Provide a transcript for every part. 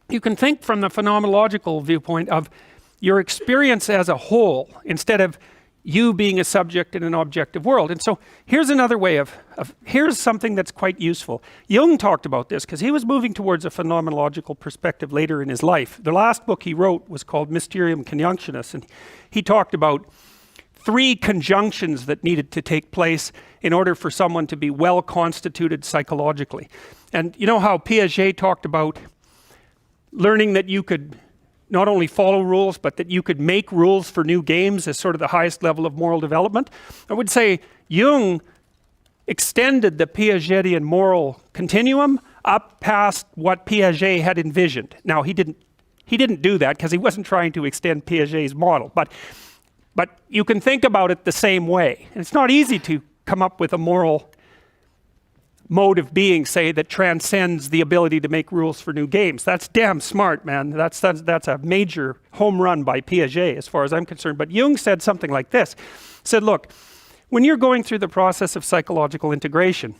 you can think from the phenomenological viewpoint of your experience as a whole instead of you being a subject in an objective world. And so here's another way here's something that's quite useful. Jung talked about this because he was moving towards a phenomenological perspective later in his life. The last book he wrote was called Mysterium Conjunctionis, and he talked about 3 conjunctions that needed to take place in order for someone to be well constituted psychologically. And you know how Piaget talked about learning that you could not only follow rules, but that you could make rules for new games as sort of the highest level of moral development? I would say Jung extended the Piagetian moral continuum up past what Piaget had envisioned. Now, he didn't do that because he wasn't trying to extend Piaget's model, but you can think about it the same way. And it's not easy to come up with a moral mode of being, say, that transcends the ability to make rules for new games. That's damn smart, man. That's a major home run by Piaget as far as I'm concerned. But Jung said something like this. He said, look, when you're going through the process of psychological integration,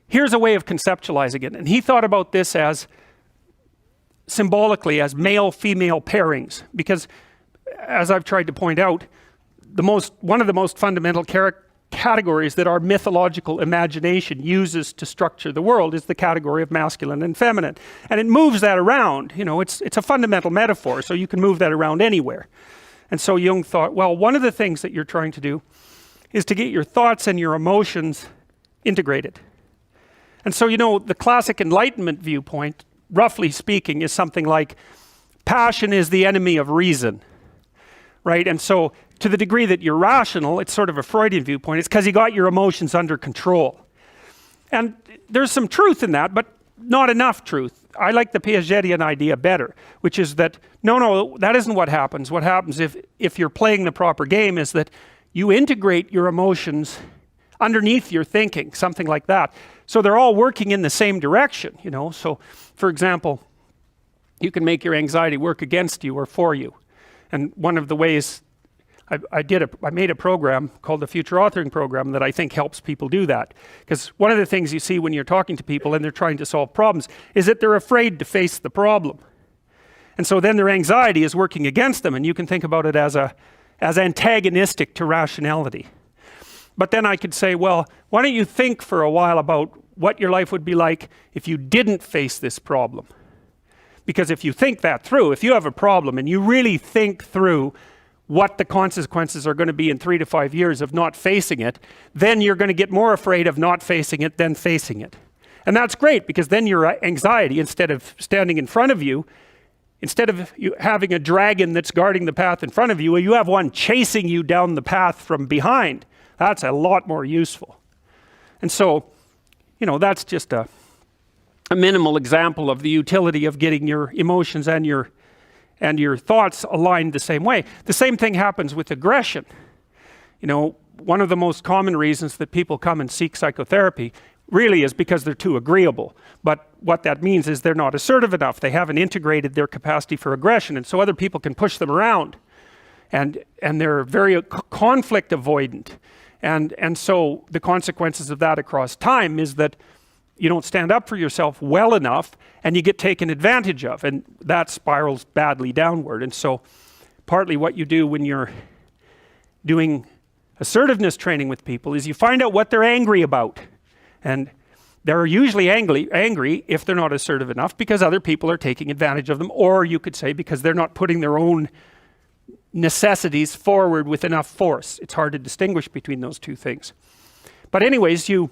here's a way of conceptualizing it. And he thought about this as symbolically as male-female pairings, because as I've tried to point out, one of the most fundamental categories that our mythological imagination uses to structure the world is the category of masculine and feminine. And it moves that around. You know, it's a fundamental metaphor, so you can move that around anywhere. And so Jung thought, well, one of the things that you're trying to do is to get your thoughts and your emotions integrated. And so, you know, the classic Enlightenment viewpoint, roughly speaking, is something like passion is the enemy of reason, right? And so to the degree that you're rational, it's sort of a Freudian viewpoint. It's because you got your emotions under control. And there's some truth in that, but not enough truth. I like the Piagetian idea better, which is that, no, that isn't what happens. What happens if you're playing the proper game is that you integrate your emotions underneath your thinking, something like that. So they're all working in the same direction, you know. So, for example, you can make your anxiety work against you or for you. And one of the ways I made a program called the Future Authoring Program that I think helps people do that. Because one of the things you see when you're talking to people and they're trying to solve problems is that they're afraid to face the problem. And so then their anxiety is working against them, and you can think about it as antagonistic to rationality. But then I could say, well, why don't you think for a while about what your life would be like if you didn't face this problem? Because if you think that through, if you have a problem and you really think through what the consequences are going to be in 3 to 5 years of not facing it, then you're going to get more afraid of not facing it than facing it. And that's great, because then your anxiety, instead of standing in front of you, instead of you having a dragon that's guarding the path in front of you, you have one chasing you down the path from behind. That's a lot more useful. And so, you know, that's just a minimal example of the utility of getting your emotions and your thoughts aligned the same way. The same thing happens with aggression. You know, one of the most common reasons that people come and seek psychotherapy really is because they're too agreeable. But what that means is they're not assertive enough. They haven't integrated their capacity for aggression, and so other people can push them around. And they're very conflict avoidant. And so the consequences of that across time is that you don't stand up for yourself well enough, and you get taken advantage of, and that spirals badly downward. And so partly what you do when you're doing assertiveness training with people is you find out what they're angry about. And they're usually angry if they're not assertive enough because other people are taking advantage of them, or you could say because they're not putting their own necessities forward with enough force. It's hard to distinguish between those two things. But anyways, you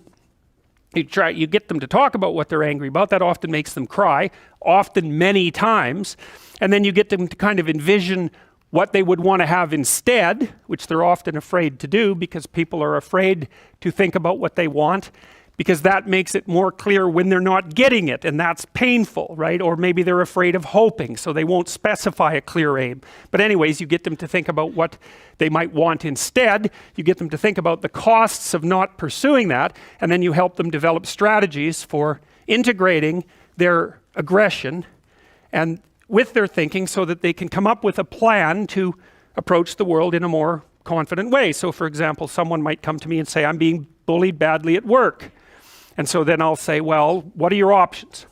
get them to talk about what they're angry about. That often makes them cry, often many times. And then you get them to kind of envision what they would want to have instead, which they're often afraid to do because people are afraid to think about what they want, because that makes it more clear when they're not getting it, and that's painful, right? Or maybe they're afraid of hoping, so they won't specify a clear aim. But anyways, you get them to think about what they might want instead. You get them to think about the costs of not pursuing that, and then you help them develop strategies for integrating their aggression and with their thinking so that they can come up with a plan to approach the world in a more confident way. So for example, someone might come to me and say, I'm being bullied badly at work. And so then I'll say, well, what are your options?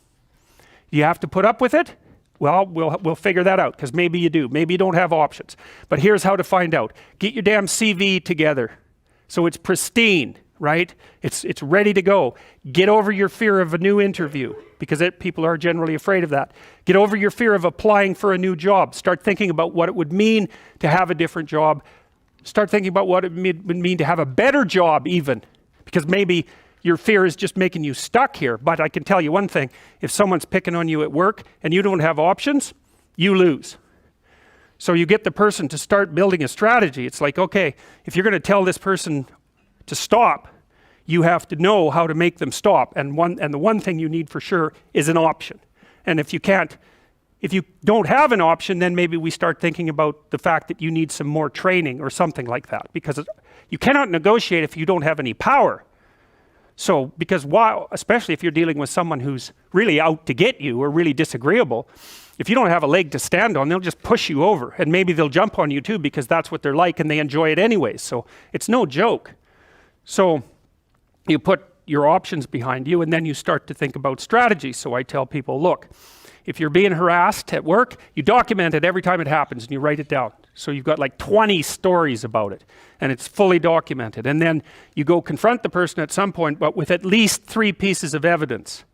Do you have to put up with it? Well, we'll figure that out, because maybe you do. Maybe you don't have options. But here's how to find out. Get your damn CV together so it's pristine, right? It's ready to go. Get over your fear of a new interview, because people are generally afraid of that. Get over your fear of applying for a new job. Start thinking about what it would mean to have a different job. Start thinking about what it would mean to have a better job even, because maybe your fear is just making you stuck here. But I can tell you one thing, if someone's picking on you at work and you don't have options, you lose. So you get the person to start building a strategy. It's like, okay, if you're going to tell this person to stop, you have to know how to make them stop. And the one thing you need for sure is an option. And if you don't have an option, then maybe we start thinking about the fact that you need some more training or something like that, because you cannot negotiate if you don't have any power. So, because especially if you're dealing with someone who's really out to get you or really disagreeable, if you don't have a leg to stand on, they'll just push you over, and maybe they'll jump on you too, because that's what they're like and they enjoy it anyways. So it's no joke. So you put your options behind you, and then you start to think about strategy. So I tell people, look, if you're being harassed at work, you document it every time it happens and you write it down. So you've got like 20 stories about it, and it's fully documented. And then you go confront the person at some point, but with at least 3 pieces of evidence.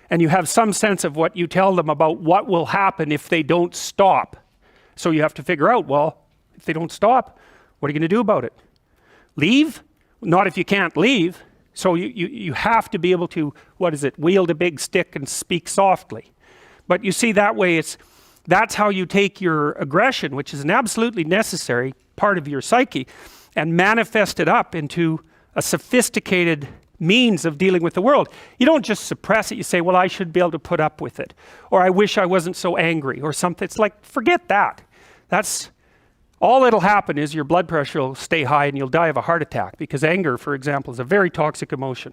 And you have some sense of what you tell them about what will happen if they don't stop. So you have to figure out, well, if they don't stop, what are you going to do about it? Leave? Not if you can't leave. So you have to be able to, wield a big stick and speak softly. But you see, that way that's how you take your aggression, which is an absolutely necessary part of your psyche, and manifest it up into a sophisticated means of dealing with the world. You don't just suppress it. You say, well, I should be able to put up with it, or I wish I wasn't so angry, or something. It's like, forget that. That's all that'll happen is your blood pressure will stay high and you'll die of a heart attack, because anger, for example, is a very toxic emotion.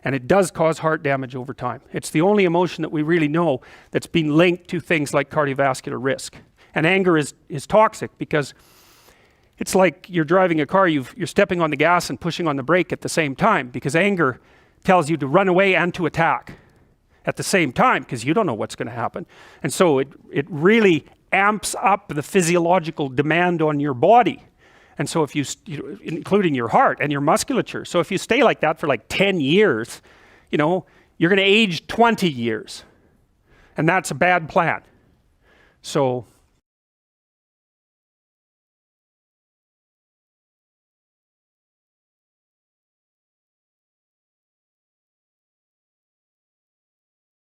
And it does cause heart damage over time. It's the only emotion that we really know that's been linked to things like cardiovascular risk. And anger is toxic, because it's like you're driving a car, you're stepping on the gas and pushing on the brake at the same time, because anger tells you to run away and to attack at the same time, because you don't know what's going to happen. And so it really amps up the physiological demand on your body. And so if including your heart and your musculature. So if you stay like that for like 10 years, you're going to age 20 years. And that's a bad plan. So